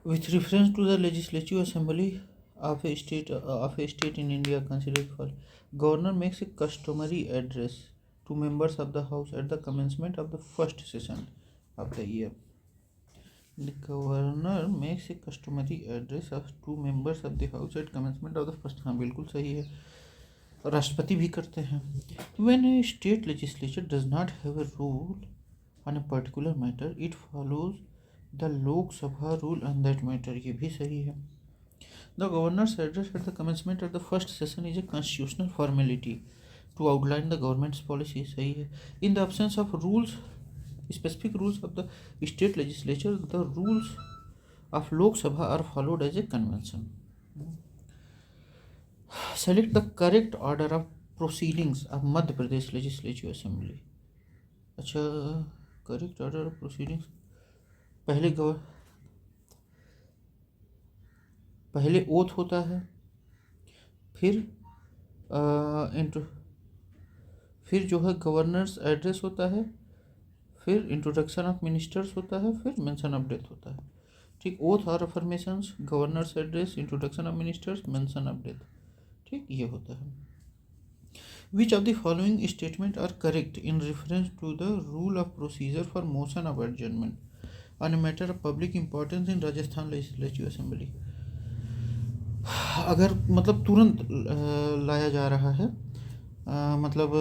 With reference to the legislative assembly of a state in India, considered for governor makes a customary address to members of the house at the commencement of the first session of the year. The governor makes a customary address of two members of the house at commencement of the first. हाँ बिल्कुल सही है, राष्ट्रपति भी करते हैं. When a state legislature does not have a rule on a particular matter, it follows the Lok Sabha rule on that matter. ये भी सही है. The governor's address at the commencement of the first session is a constitutional formality to outline the government's policy. सही है. In the absence of rules, specific rules of the state legislature, the rules of Lok Sabha are followed as a convention. Select the correct order of proceedings of Madhya Pradesh Legislative Assembly. अच्छा, correct order of proceedings. पहले oath होता है, फिर जो है governors address होता है, फिर इंट्रोडक्शन ऑफ मिनिस्टर्स होता है, फिर मेंशन ऑफ डेथ होता है. ठीक, ओथ और affirmations, governors address, introduction of ministers, mention of death. ठीक, ये होता है. Which of the following statement are correct in reference to the rule of procedure for motion of adjournment on a matter of public importance in Rajasthan Legislative Assembly? अगर मतलब तुरंत लाया जा रहा है, मतलब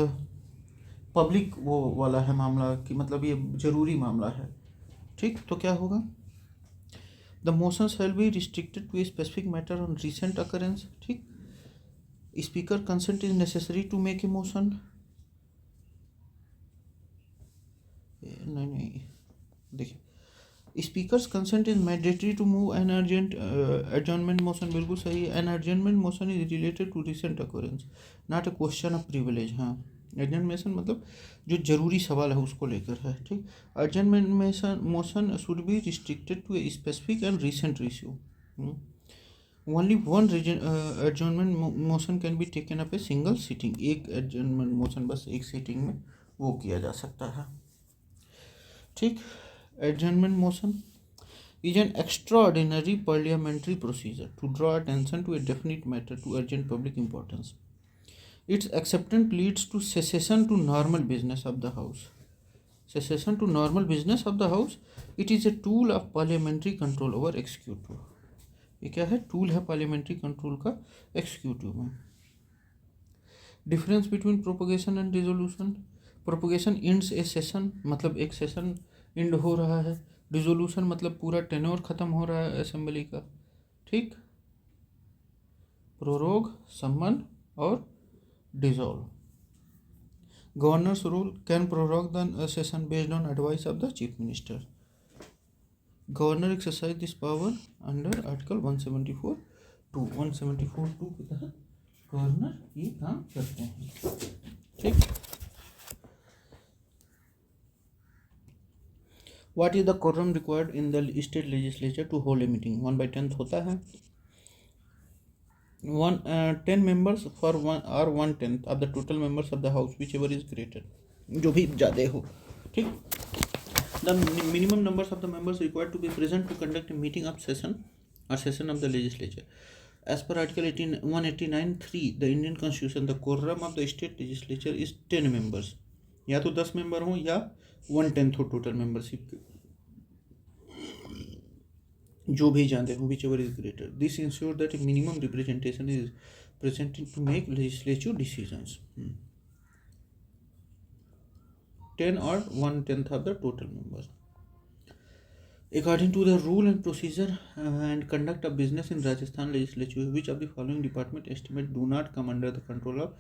पब्लिक वो वाला है मामला कि मतलब ये जरूरी मामला है. ठीक, तो क्या होगा? The motion shall be restricted to a specific matter on recent occurrence. ठीक, speaker consent is necessary to make a motion. नहीं, देखिए, speaker's consent is mandatory to move an urgent adjournment motion. बिल्कुल सही है. An urgent adjournment motion is related to recent occurrence, not a question of privilege. हाँ, adjournment मतलब जो जरूरी सवाल है उसको लेकर है. ठीक, urgent adjournment motion should be restricted to a specific and recent issue. Only one adjournment motion can be taken up a single sitting. एक एडजॉर्नमेंट मोशन बस एक सीटिंग में वो किया जा सकता है. ठीक, adjournment motion is an extraordinary parliamentary procedure to draw attention to a definite matter to urgent public importance. Its acceptance leads to cessation to normal business of the house. Cessation to normal business of the house. It is a tool of parliamentary control over executive. ये क्या है? Tool है parliamentary control का executive में. Difference between propagation and resolution. Propagation ends A session, मतलब एक session end हो रहा है. डिसोल्यूशन मतलब पूरा टेन्योर ख़त्म हो रहा है असेंबली का. ठीक, प्रोरोग, सम्मन और dissolve. Governors rule can prorogue the session based on advice of the chief minister. Governor exercise this power under article 174(2). 174(2) के तहत गवर्नर ये काम करते हैं. ठीक, What is the quorum required in the state legislature to hold a meeting? 1/10 होता है. 10 members for 1/10 of the total members of the house, whichever is greater. जो भी ज़्यादा हो. ठीक, the minimum numbers of the members required to be present to conduct a meeting of session or session of the legislature. As per article 189(3) the Indian Constitution, the quorum of the state legislature is 10 members. या तो 10 member हों या 1/10 हो total membership के, जो भी जानते हो, whichever is greater. This ensures that a minimum representation is present to make legislative decisions. 10 or 1/10 of the total members. According to the rule and procedure and conduct of business in Rajasthan legislature, which of the following department estimate do not come under the control of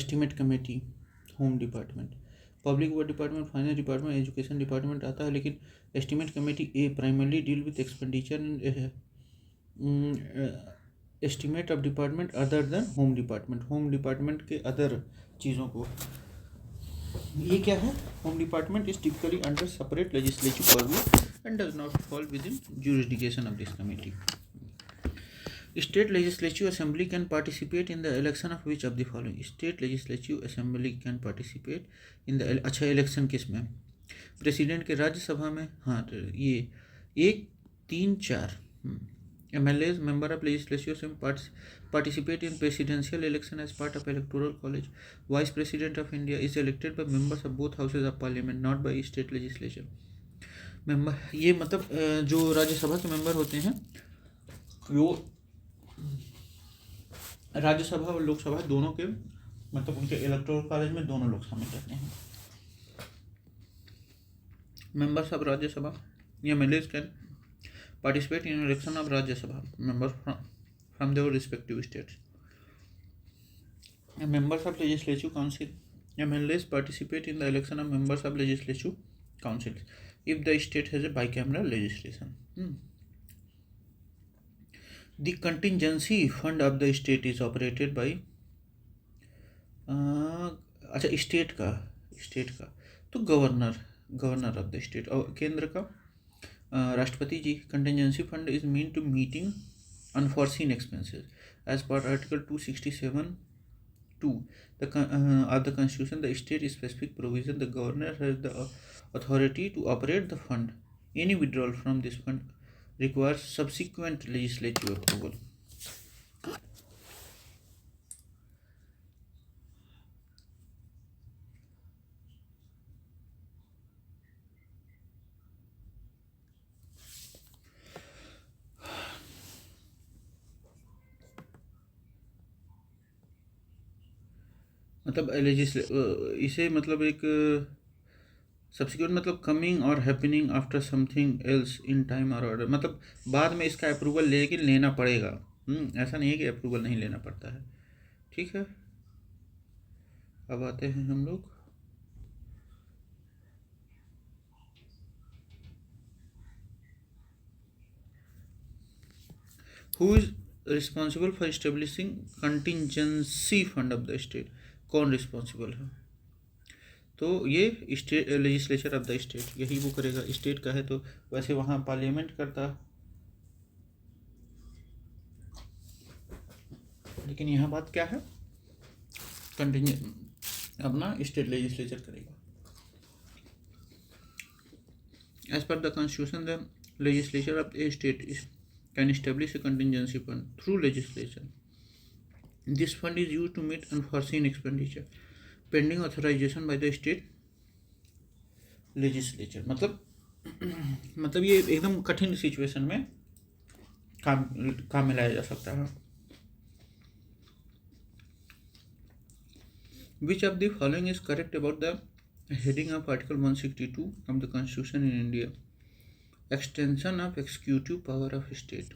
estimate committee? Home department, public work department, finance department, education department आता है. लेकिन estimate committee A primarily deal with expenditure and estimate of department other than home department. Home department के other चीज़ों को, ये क्या है? Home department is typically under separate legislative purview and does not fall with in jurisdiction of this committee. State Legislative Assembly can participate in the election of which of the following? State Legislative Assembly can participate in the अच्छा election किस में? President के राज्यसभा में. हाँ, तो ये 1, 3, 4 MLAs, member of legislature, participate in presidential election as part of electoral college. Vice President of India is elected by members of both houses of parliament, not by state legislature. Member ये मतलब जो राज्यसभा के member होते हैं वो राज्यसभा और लोकसभा दोनों के मतलब उनके इलेक्टोरल कॉलेज में दोनों लोग शामिल रहते हैं. Members of Rajya Sabha MLAs can participate in election of Rajya Sabha members from their respective states. Members of Legislative Council MLAs participate in the election of members of Legislative Council if the state has a bicameral legislation. The contingency fund of the state is operated by अच्छा state का तो governor of the state और केंद्र का राष्ट्रपति ji. Contingency fund is mean to meeting unforeseen expenses as per article 267(2) of the constitution. The state specific provision the governor has the authority to operate the fund. Any withdrawal from this fund requires subsequent legislative approval. मतलब इसे मतलब एक subsequent मतलब coming और happening after something else in time और order, मतलब बाद में इसका अप्रूवल लेकिन लेना पड़ेगा. ऐसा नहीं है कि अप्रूवल नहीं लेना पड़ता है. ठीक है, अब आते हैं हम लोग who is responsible for establishing contingency fund of the state. कौन रिस्पॉन्सिबल है? तो ये state legislature of the state, यही वो करेगा. स्टेट का है तो वैसे वहाँ पार्लियामेंट करता, लेकिन यहाँ बात क्या है, अपना स्टेट लेजिस्लेचर करेगा. As per the constitution the legislature of a state can establish a contingency fund through legislation. This fund is used to meet unforeseen expenditure pending authorization by the state legislature. मतलब ये एकदम कठिन situation में काम में लाया जा सकता है. Which of the following is correct about the heading of Article 162 of the Constitution in India? Extension of executive power of state.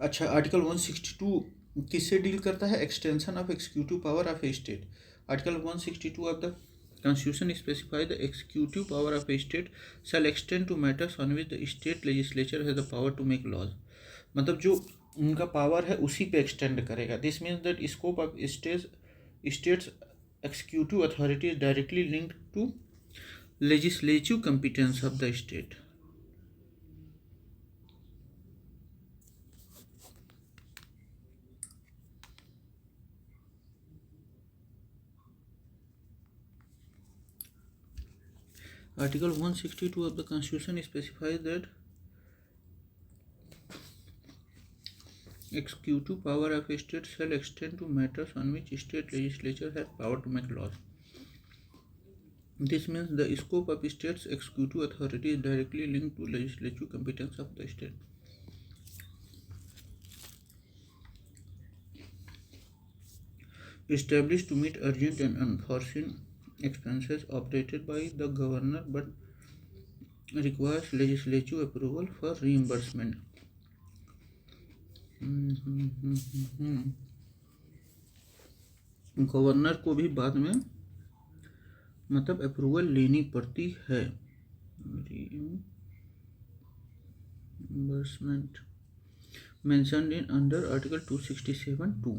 अच्छा, आर्टिकल 162 किससे डील करता है? Extension of executive power of a state. Article 162 of the constitution specify the executive power of a state shall extend to matters on which the state legislature has the power to make laws. मतलब जो उनका power है उसी पे extend करेगा. This means that scope of states executive authority is directly linked to legislative competence of the state. Article 162 of the Constitution specifies that executive power of a state shall extend to matters on which state legislature has power to make laws. This means the scope of state's executive authority is directly linked to legislative competence of the state. Established to meet urgent and unforeseen expenses operated by the governor but requires legislative approval for reimbursement. Governor को भी बाद में मतलब approval लेनी पड़ती है. reimbursement mentioned in under article 267(2).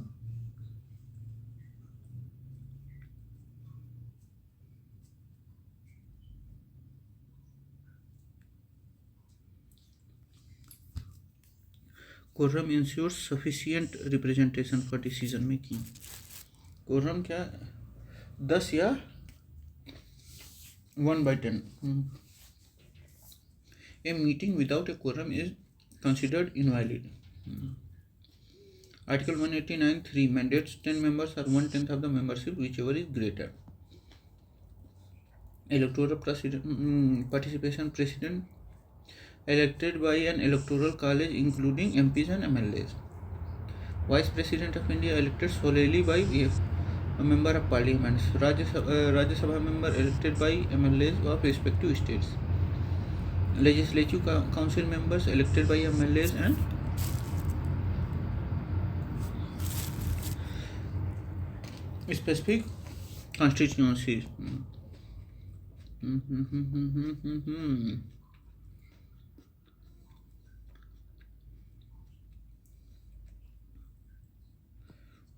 Quorum ensures sufficient representation for decision making. Quorum क्या 10 या 1/10. A meeting without a quorum is considered invalid. Article 189(3) mandates 10 members or 1/10 of the membership, whichever is greater. Electoral participation president elected by an electoral college including MPs and MLAs. Vice President of India elected solely by a member of parliament. Rajya Sabha member elected by MLAs of respective states. Legislative council members elected by MLAs and specific constituencies.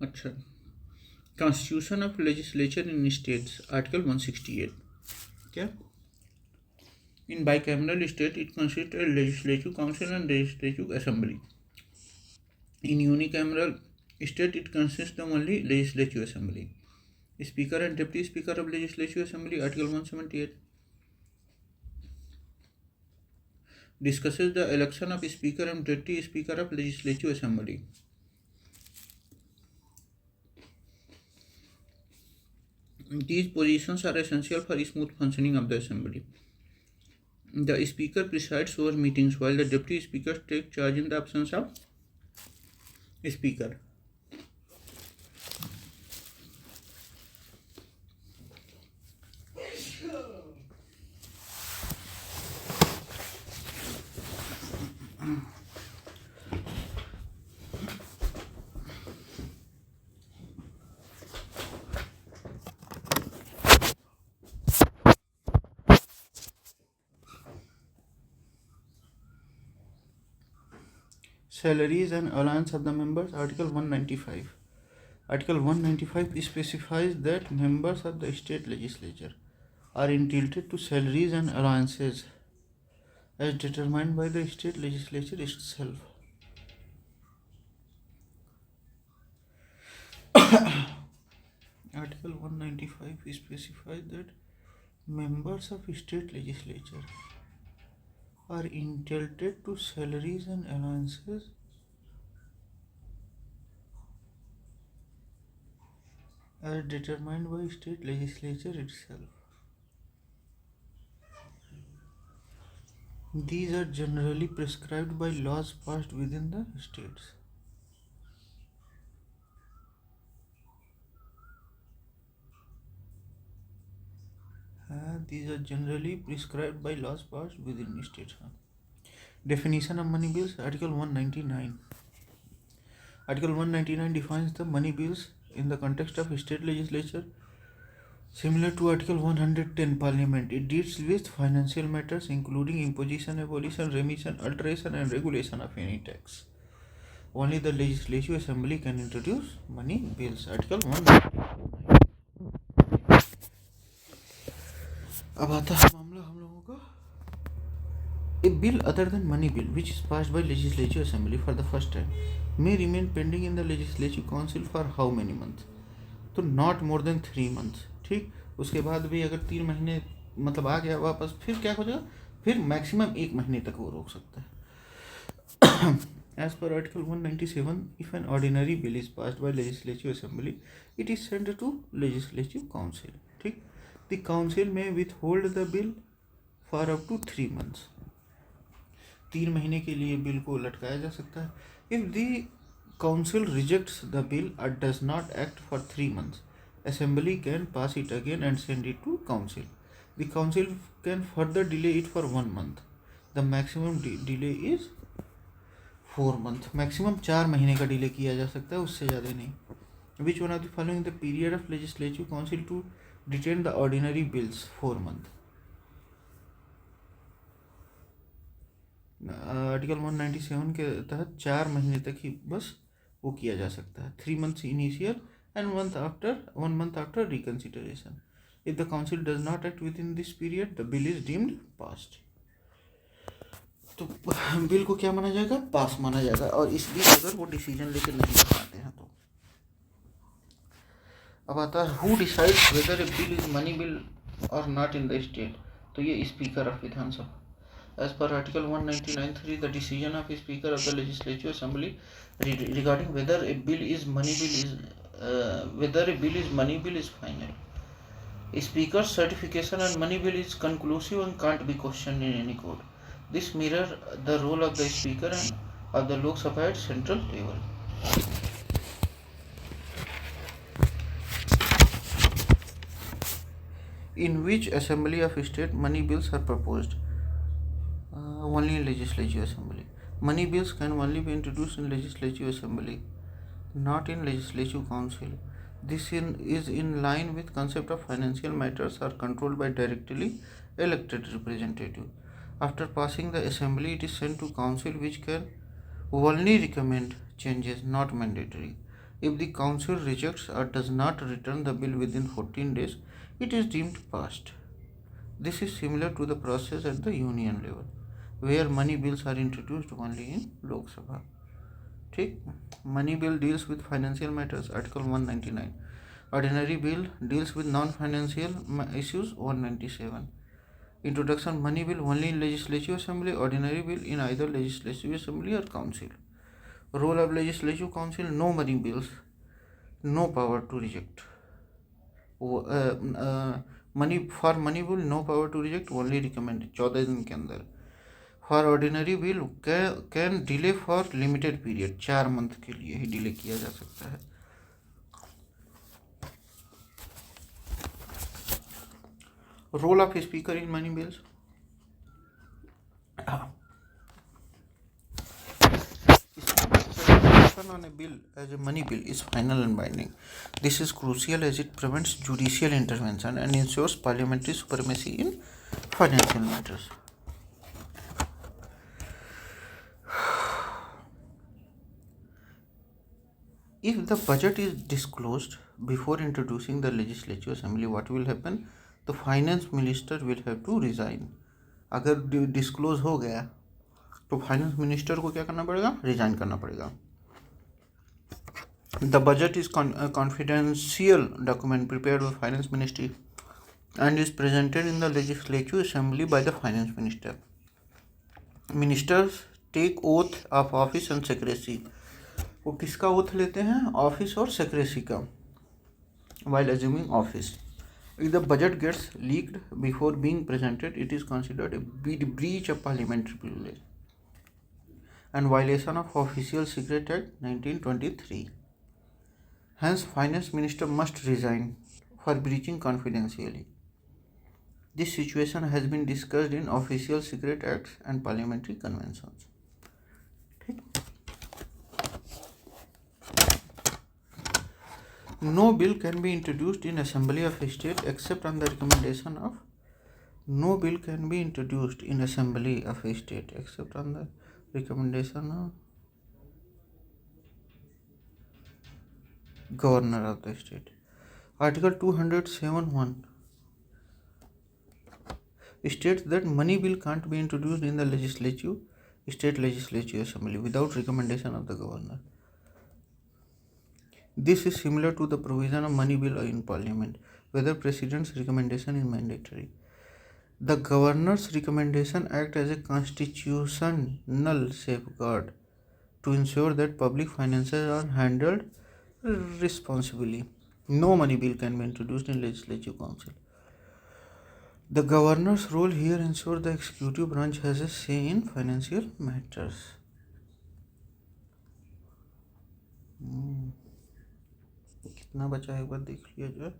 अच्छा, Constitution of Legislature in States, Article 168. क्या? In bicameral state, it consists a legislative council and legislative assembly. In unicameral state, it consists of only legislative assembly. Speaker and Deputy Speaker of Legislative Assembly, Article 178. Discusses the election of Speaker and Deputy Speaker of Legislative Assembly. These positions are essential for smooth functioning of the Assembly. The Speaker presides over meetings while the Deputy Speaker takes charge in the absence of Speaker. Salaries and allowance of the members, Article 195. Article 195 specifies that members of the state legislature are entitled to salaries and allowances as determined by the state legislature itself. Article 195 specifies that members of state legislature are entitled to salaries and allowances as determined by state legislature itself. These are generally prescribed by laws passed within the states. These are generally prescribed by laws passed within states. Definition of money bills, Article 199. Article 199 defines the money bills in the context of state legislature. Similar to Article 110 Parliament, it deals with financial matters including imposition, abolition, remission, alteration and regulation of any tax. Only the Legislative Assembly can introduce money bills. Article 199. अब आता है मामला हम लोगों का, a bill other than money bill which is passed by Legislative Assembly for the first time may remain pending in the Legislative Council for how many months? तो not more than 3 months. ठीक, उसके बाद भी अगर 3 महीने मतलब आ गया वापस, फिर क्या हो जाएगा, फिर मैक्सिमम 1 महीने तक वो रोक सकता है. As per Article 197, if an ordinary bill is passed by Legislative Assembly, it is sent to Legislative Council. ठीक, the council may withhold the bill for up to 3 months. 3 महीने के लिए बिल को लटकाया जा सकता है. If the council rejects the bill or does not act for 3 months, assembly can pass it again and send it to council. The council can further delay it for 1 month. The maximum delay is 4 months. Maximum 4 महीने का delay किया जा सकता है, उससे ज़्यादा नहीं. Which one of the following the period of Legislative Council to detain the ordinary bills? 4 months. Article 197 के तहत 4 महीने तक ही बस वो किया जा सकता है. 3 months initial and 1 month after reconsideration. If the council does not act within this period, the bill is deemed passed. तो बिल को क्या माना जाएगा, पास माना जाएगा. और इस बीच अगर वो डिसीजन लेकर नहीं कर पाते हैं तो. अब आता है who decides whether A bill is money bill और नॉट इन द स्टेट. तो ये speaker of Vidhan Sabha. As per Article 199(3), the decision of a Speaker of the Legislative Assembly regarding whether a bill is money bill is final. A Speaker's certification on money bill is conclusive and can't be questioned in any court. This mirrors the role of the Speaker and of the Lok Sabha at central level. In which assembly of state money bills are proposed? Only in legislative assembly. Money bills can only be introduced in legislative assembly, not in legislative council. This is in line with concept of financial matters are controlled by directly elected representative. After passing the assembly, it is sent to council, which can only recommend changes, not mandatory. If the council rejects or does not return the bill within 14 days, it is deemed passed. This is similar to the process at the union level, where money bills are introduced only in Lok Sabha. ठीक, money bill deals with financial matters, Article 199. Ordinary bill deals with non-financial issues, 197. Introduction money bill only in legislative assembly, ordinary bill in either legislative assembly or council. Role of legislative council: no money bills, no power to reject. money bill no power to reject, only recommend 14 दिन के अंदर. For ordinary bill can delay for limited period, 4 month के लिए ही delay किया जा सकता है. Role of speaker in money bills. On a bill as a money bill is final and binding. This is crucial as it prevents judicial intervention and ensures parliamentary supremacy in financial matters. If the budget is disclosed before introducing the legislative assembly, what will happen? The finance minister will have to resign. अगर disclose हो गया तो finance minister को क्या करना पड़ेगा? Resign करना पड़ेगा. The budget is confidential document prepared by finance ministry and is presented in the legislative assembly by the finance minister. Ministers take oath of office and secrecy. वो किसका ओथ लेते हैं? ऑफिस और सेक्रेसी का, while assuming office. If the budget gets leaked before being presented, it is considered a breach of parliamentary privilege and violation of Official Secret Act 1923. Hence, finance minister must resign for breaching confidentially. This situation has been discussed in Official Secret Acts and parliamentary conventions. No bill can be introduced in Assembly of State except on the recommendation of. No bill can be introduced in Assembly of State except on the recommendation of Governor of the state. Article 207(1) states that money bill can't be introduced in the state legislative assembly without recommendation of the governor. This is similar to the provision of money bill in parliament, whether president's recommendation is mandatory. The governor's recommendation acts as a constitutional safeguard to ensure that public finances are handled responsibly. No money bill can be introduced in legislative council. The governor's role here ensures the executive branch has a say in financial matters. कितना बचा है एक बार देख लिया जाए.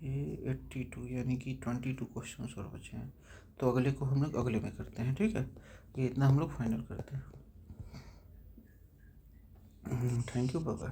ये 82 यानी कि 22 क्वेश्चन और बचे हैं, तो अगले को हम लोग अगले में करते हैं. ठीक है, ये इतना हम लोग फाइनल करते हैं. Thank you, bye bye.